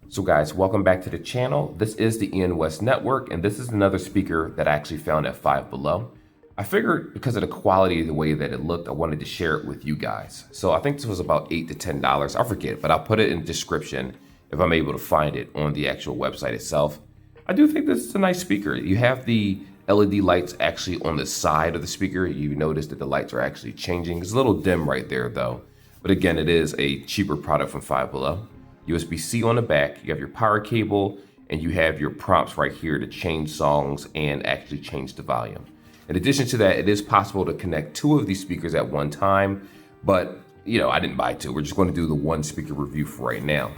So guys, welcome back to the channel. This is the Ian West Network, and this is another speaker that I actually found at Five Below. I figured because of the quality of the way that it looked, I wanted to share it with you guys. So I think this was about $8 to $10. I forget, but I'll put it in the description if I'm able to find it on the actual website itself. I do think this is a nice speaker. You have the LED lights actually on the side of the speaker. You notice that the lights are actually changing. It's a little dim right there though. But again, it is a cheaper product from Five Below. USB-C on the back, you have your power cable, and you have your prompts right here to change songs and actually change the volume. In addition to that, it is possible to connect two of these speakers at one time, but I didn't buy two. We're just going to do the one speaker review for right now.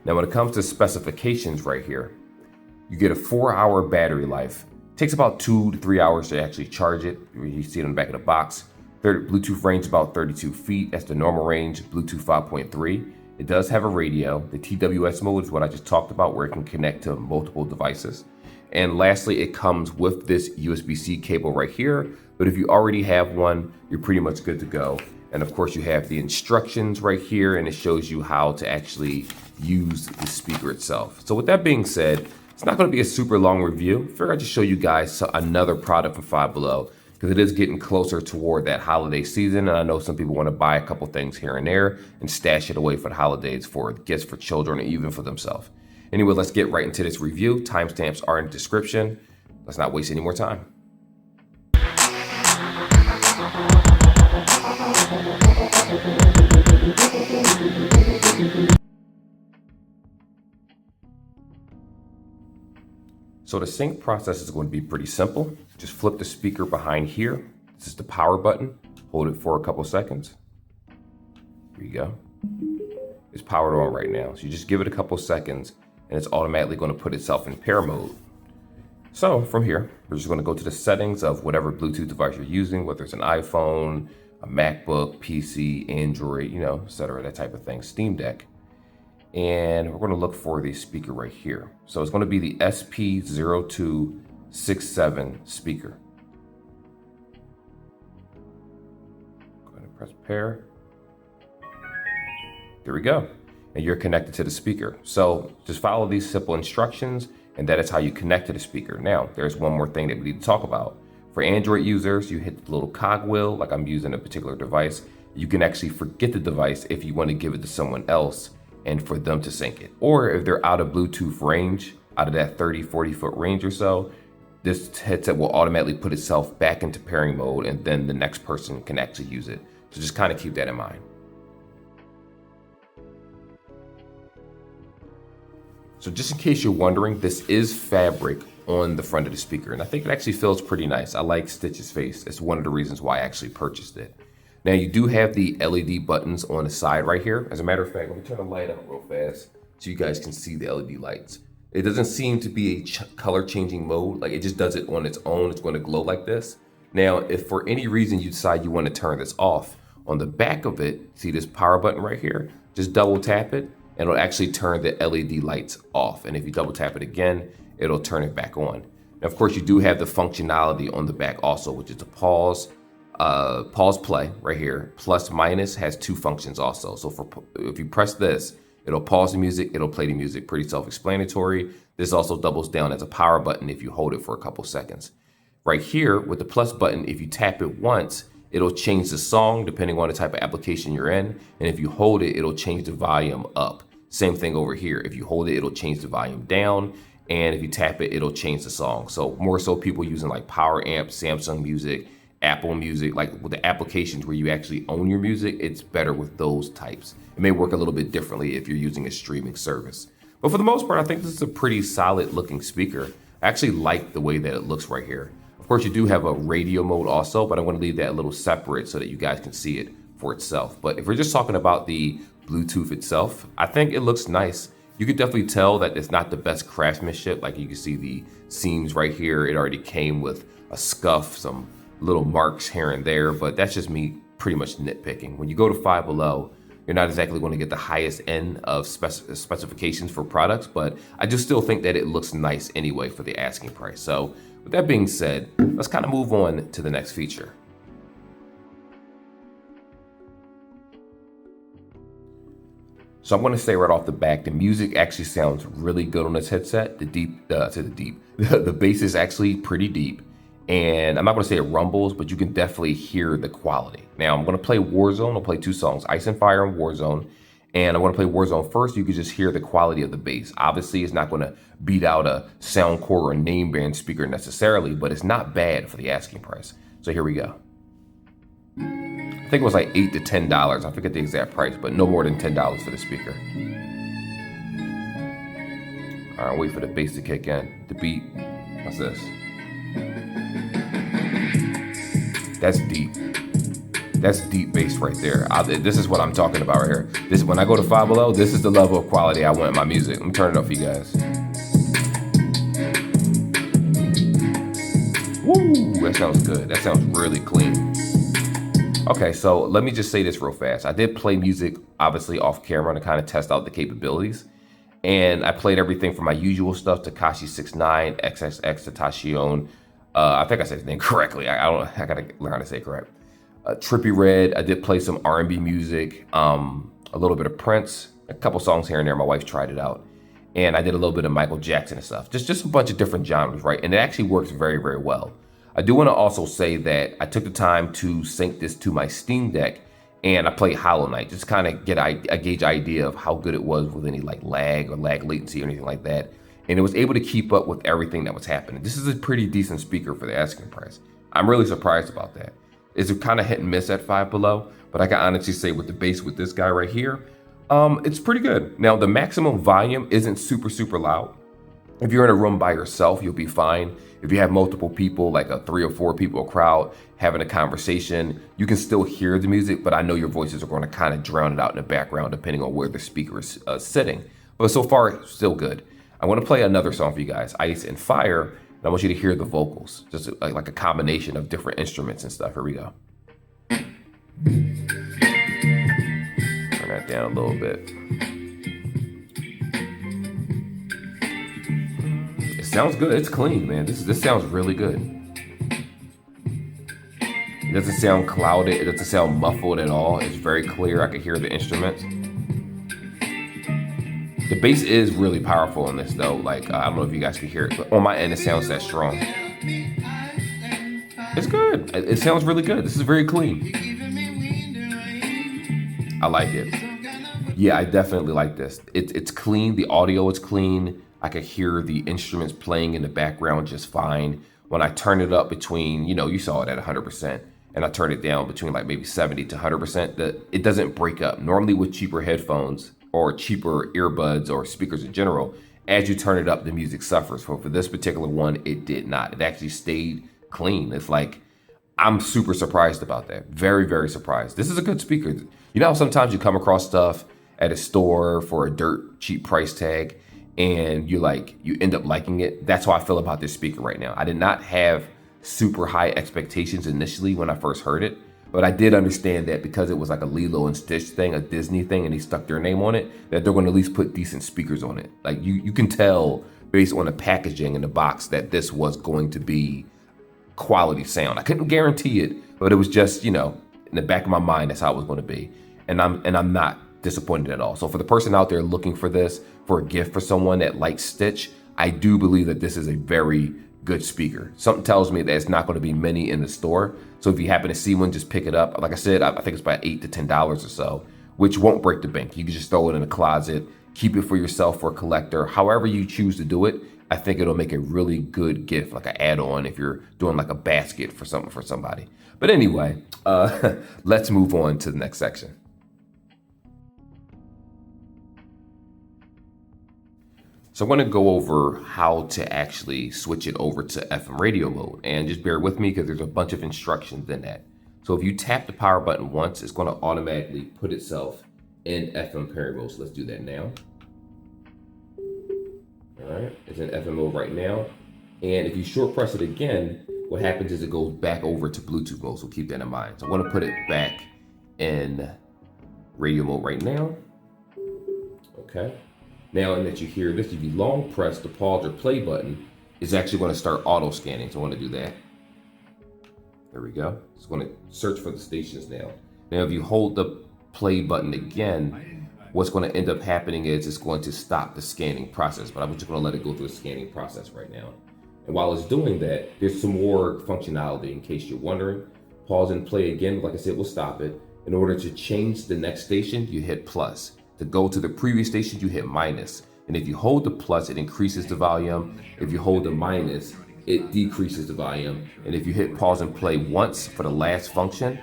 Now, when it comes to specifications right here, you get a 4-hour battery life. It takes about 2 to 3 hours to actually charge it. You see it on the back of the box. Bluetooth range about 32 feet. That's the normal range, Bluetooth 5.3. It does have a radio. The TWS mode is what I just talked about, where it can connect to multiple devices. And lastly, it comes with this USB-C cable right here. But if you already have one, you're pretty much good to go. And of course, you have the instructions right here, and it shows you how to actually use the speaker itself. So with that being said, it's not going to be a super long review. I figured I'd just show you guys another product from Five Below, because it is getting closer toward that holiday season. And I know some people want to buy a couple things here and there and stash it away for the holidays for gifts for children or even for themselves. Anyway, let's get right into this review. Timestamps are in the description. Let's not waste any more time. So the sync process is going to be pretty simple. Just flip the speaker behind here. This is the power button. Hold it for a couple seconds. Here you go. It's powered on right now. So you just give it a couple seconds and it's automatically going to put itself in pair mode. So from here, we're just going to go to the settings of whatever Bluetooth device you're using, whether it's an iPhone, a MacBook, PC, Android, et cetera, that type of thing, Steam Deck. And we're going to look for the speaker right here. So it's going to be the SP0267 speaker. Go ahead and press pair. There we go. And you're connected to the speaker. So just follow these simple instructions, and that is how you connect to the speaker. Now, there's one more thing that we need to talk about. For Android users, you hit the little cogwheel, like I'm using a particular device. You can actually forget the device if you want to give it to someone else and for them to sync it. Or if they're out of Bluetooth range, out of that 30, 40 foot range or so, this headset will automatically put itself back into pairing mode, and then the next person can actually use it. So just kind of keep that in mind. So just in case you're wondering, this is fabric on the front of the speaker, and I think it actually feels pretty nice. I like Stitch's face. It's one of the reasons why I actually purchased it. Now you do have the LED buttons on the side right here. As a matter of fact, let me turn the light up real fast so you guys can see the LED lights. It doesn't seem to be a color changing mode. Like, it just does it on its own. It's going to glow like this. Now, if for any reason you decide you want to turn this off, on the back of it, see this power button right here? Just double tap it and it'll actually turn the LED lights off. And if you double tap it again, it'll turn it back on. Now, of course, you do have the functionality on the back also, which is to pause play right here. Plus minus has two functions also. So if you press this, it'll pause the music, it'll play the music. Pretty self-explanatory. This also doubles down as a power button if you hold it for a couple seconds. Right here with the plus button, if you tap it once, it'll change the song depending on the type of application you're in. And if you hold it, it'll change the volume up. Same thing over here. If you hold it, it'll change the volume down. And if you tap it, it'll change the song. So more so people using like Power Amp, Samsung Music, Apple Music, like with the applications where you actually own your music, it's better with those types. It may work a little bit differently if you're using a streaming service. But for the most part, I think this is a pretty solid looking speaker. I actually like the way that it looks right here. Of course, you do have a radio mode also, but I want to leave that a little separate so that you guys can see it for itself. But if we're just talking about the Bluetooth itself, I think it looks nice. You could definitely tell that it's not the best craftsmanship. Like you can see the seams right here. It already came with a scuff, some little marks here and there, but that's just me pretty much nitpicking. When you go to Five Below, you're not exactly going to get the highest end of specifications for products, but I do still think that it looks nice anyway for the asking price. So with that being said, let's kind of move on to the next feature. So I'm going to say right off the back, the music actually sounds really good on this headset. The bass is actually pretty deep. And I'm not going to say it rumbles, but you can definitely hear the quality. Now I'm going to play Warzone. I'll play two songs, Ice and Fire and Warzone. And I want to play Warzone first. You can just hear the quality of the bass. Obviously, it's not going to beat out a Soundcore or a name brand speaker necessarily, but it's not bad for the asking price. So here we go. I think it was like $8 to $10. I forget the exact price, but no more than $10 for the speaker. All right, wait for the bass to kick in. The beat, what's this? That's deep. That's deep bass right there. This is what I'm talking about right here. This, when I go to Five Below, this is the level of quality I want in my music. Let me turn it up for you guys. Woo, that sounds good. That sounds really clean. Okay, so let me just say this real fast. I did play music, obviously, off camera to kind of test out the capabilities. And I played everything from my usual stuff, Tekashi 6ix9ine, XXX Tentacion. I think I said his name correctly. I gotta learn how to say it correct. Trippie Redd. I did play some R&B music, a little bit of Prince, a couple songs here and there. My wife tried it out. And I did a little bit of Michael Jackson and stuff. Just a bunch of different genres, right? And it actually works very, very well. I do want to also say that I took the time to sync this to my Steam Deck, and I played Hollow Knight, just kind of get a gauge idea of how good it was with any like lag or lag latency or anything like that. And it was able to keep up with everything that was happening. This is a pretty decent speaker for the asking price. I'm really surprised about that. It's kind of hit and miss at Five Below, but I can honestly say with the bass with this guy right here, it's pretty good. Now the maximum volume isn't super, super loud. If you're in a room by yourself, you'll be fine. If you have multiple people, like a 3 or 4 people crowd having a conversation, you can still hear the music, but I know your voices are going to kind of drown it out in the background depending on where the speaker is sitting. But so far, still good. I want to play another song for you guys, Ice and Fire, and I want you to hear the vocals, just like a combination of different instruments and stuff. Here we go. Turn that down a little bit. Sounds good. It's clean, man. This sounds really good. It doesn't sound clouded. It doesn't sound muffled at all. It's very clear. I can hear the instruments. The bass is really powerful in this, though. Like, I don't know if you guys can hear it, but on my end, it sounds that strong. It's good. It sounds really good. This is very clean. I like it. Yeah, I definitely like this. It's clean. The audio is clean. I could hear the instruments playing in the background just fine. When I turn it up between, you saw it at 100%, and I turn it down between like maybe 70 to 100%, it doesn't break up. Normally with cheaper headphones or cheaper earbuds or speakers in general, as you turn it up, the music suffers. For this particular one, it did not. It actually stayed clean. It's like, I'm super surprised about that. Very, very surprised. This is a good speaker. You know how sometimes you come across stuff at a store for a dirt cheap price tag, and you end up liking it. That's how I feel about this speaker right now. I did not have super high expectations initially when I first heard it, but I did understand that because it was like a Lilo and Stitch thing, a Disney thing, and they stuck their name on it, that they're going to at least put decent speakers on it. Like you can tell based on the packaging in the box that this was going to be quality sound. I couldn't guarantee it, but it was just, in the back of my mind, that's how it was going to be. And I'm not disappointed at all. So for the person out there looking for this for a gift for someone that likes Stitch, I do believe that this is a very good speaker. Something tells me that it's not going to be many in the store. So if you happen to see one, just pick it up. Like I said, I think it's about $8 to $10 or so, which won't break the bank. You can just throw it in a closet, keep it for yourself, for a collector, however you choose to do it. I think it'll make a really good gift, like an add-on if you're doing like a basket for something for somebody. But anyway, let's move on to the next section. So I'm going to go over how to actually switch it over to FM radio mode, and just bear with me because there's a bunch of instructions in that. So if you tap the power button once, it's going to automatically put itself in FM pairing mode. So let's do that now. All right, it's in FM mode right now. And if you short press it again, what happens is it goes back over to Bluetooth mode. So keep that in mind. So I'm going to put it back in radio mode right now. Okay. Now, and that you hear this, if you long press the pause or play button, it's actually going to start auto scanning. So I want to do that. There we go. It's going to search for the stations now. Now, if you hold the play button again, what's going to end up happening is it's going to stop the scanning process, but I'm just going to let it go through the scanning process right now. And while it's doing that, there's some more functionality in case you're wondering. Pause and play again. Like I said, we'll stop it. In order to change the next station, you hit plus. To go to the previous station, you hit minus. And if you hold the plus, it increases the volume. If you hold the minus, it decreases the volume. And if you hit pause and play once for the last function,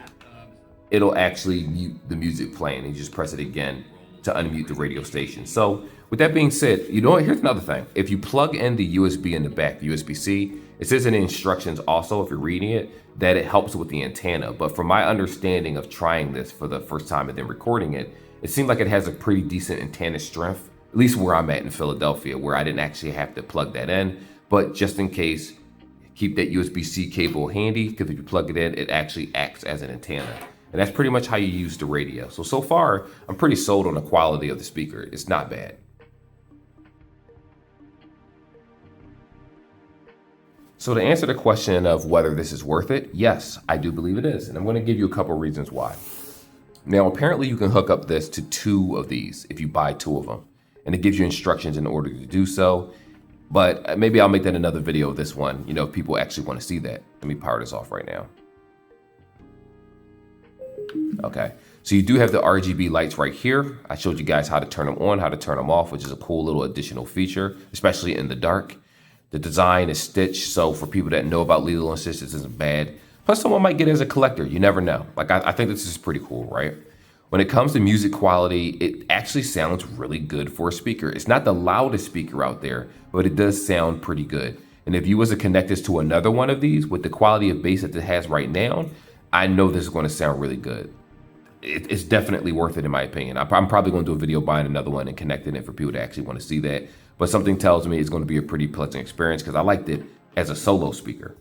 it'll actually mute the music playing, and you just press it again to unmute the radio station. So with that being said, you know what, here's another thing. If you plug in the USB in the back, the USB-C, it says in the instructions also, if you're reading it, that it helps with the antenna. But from my understanding of trying this for the first time and then recording it, it seemed like it has a pretty decent antenna strength, at least where I'm at in Philadelphia, where I didn't actually have to plug that in. But just in case, keep that USB-C cable handy, because if you plug it in, it actually acts as an antenna. And that's pretty much how you use the radio. So far, I'm pretty sold on the quality of the speaker. It's not bad. So to answer the question of whether this is worth it, yes, I do believe it is. And I'm going to give you a couple reasons why. Now, apparently you can hook up this to 2 of these if you buy 2 of them. And it gives you instructions in order to do so. But maybe I'll make that another video of this one, if people actually want to see that. Let me power this off right now. Okay, so you do have the RGB lights right here. I showed you guys how to turn them on, how to turn them off, which is a cool little additional feature, especially in the dark. The design is stitched, so for people that know about Lilo and Stitch, this isn't bad. Plus, someone might get it as a collector. You never know. Like, I think this is pretty cool, right? When it comes to music quality, it actually sounds really good for a speaker. It's not the loudest speaker out there, but it does sound pretty good. And if you was to connect this to another one of these with the quality of bass that it has right now, I know this is going to sound really good. It's definitely worth it in my opinion. I'm probably going to do a video buying another one and connecting it for people that actually want to see that. But something tells me it's going to be a pretty pleasant experience because I liked it as a solo speaker.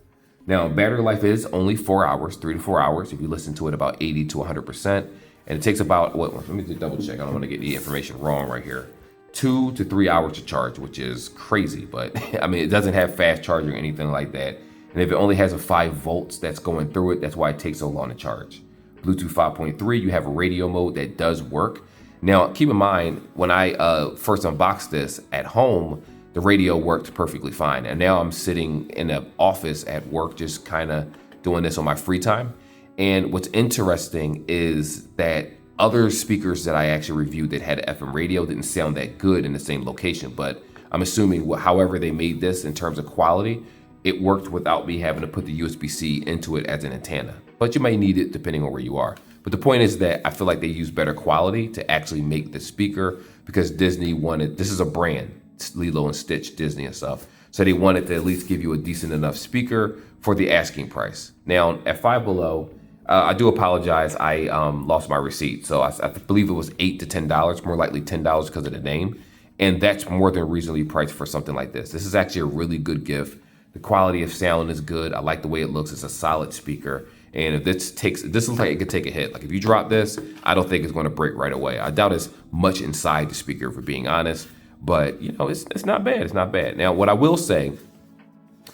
Now, battery life is only 4 hours, 3 to 4 hours, if you listen to it about 80 to 100%. And it takes about, let me just double check. I don't want to get the information wrong right here. 2 to 3 hours to charge, which is crazy. But I mean, it doesn't have fast charging or anything like that. And if it only has a 5 volts that's going through it, that's why it takes so long to charge. Bluetooth 5.3, you have a radio mode that does work. Now, keep in mind, when I first unboxed this at home, the radio worked perfectly fine. And now I'm sitting in an office at work, just kind of doing this on my free time. And what's interesting is that other speakers that I actually reviewed that had FM radio didn't sound that good in the same location. But I'm assuming however they made this in terms of quality, it worked without me having to put the USB-C into it as an antenna. But you may need it depending on where you are. But the point is that I feel like they use better quality to actually make the speaker because Disney wanted, this is a brand, Lilo and Stitch, Disney and stuff. So they wanted to at least give you a decent enough speaker for the asking price. Now at Five Below, I do apologize. I lost my receipt. So I believe it was $8 to $10, more likely $10 because of the name. And that's more than reasonably priced for something like this. This is actually a really good gift. The quality of sound is good. I like the way it looks. It's a solid speaker. And if this looks like it could take a hit. Like if you drop this, I don't think it's going to break right away. I doubt it's much inside the speaker, for being honest. But it's not bad. It's not bad. Now, what I will say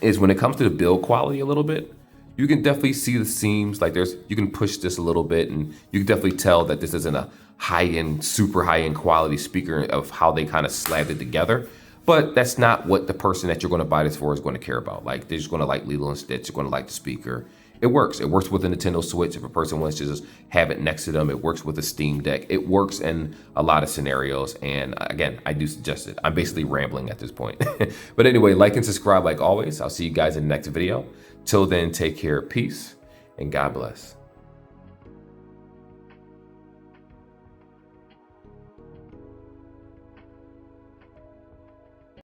is when it comes to the build quality a little bit, you can definitely see the seams. Like you can push this a little bit, and you can definitely tell that this isn't a high-end, super high-end quality speaker of how they kind of slabbed it together. But that's not what the person that you're going to buy this for is going to care about. Like they're just going to like Lilo and Stitch. They're going to like the speaker. It works. It works with a Nintendo Switch. If a person wants to just have it next to them, it works with a Steam Deck. It works in a lot of scenarios. And again, I do suggest it. I'm basically rambling at this point. But anyway, like and subscribe like always. I'll see you guys in the next video. Till then, take care, peace, and God bless.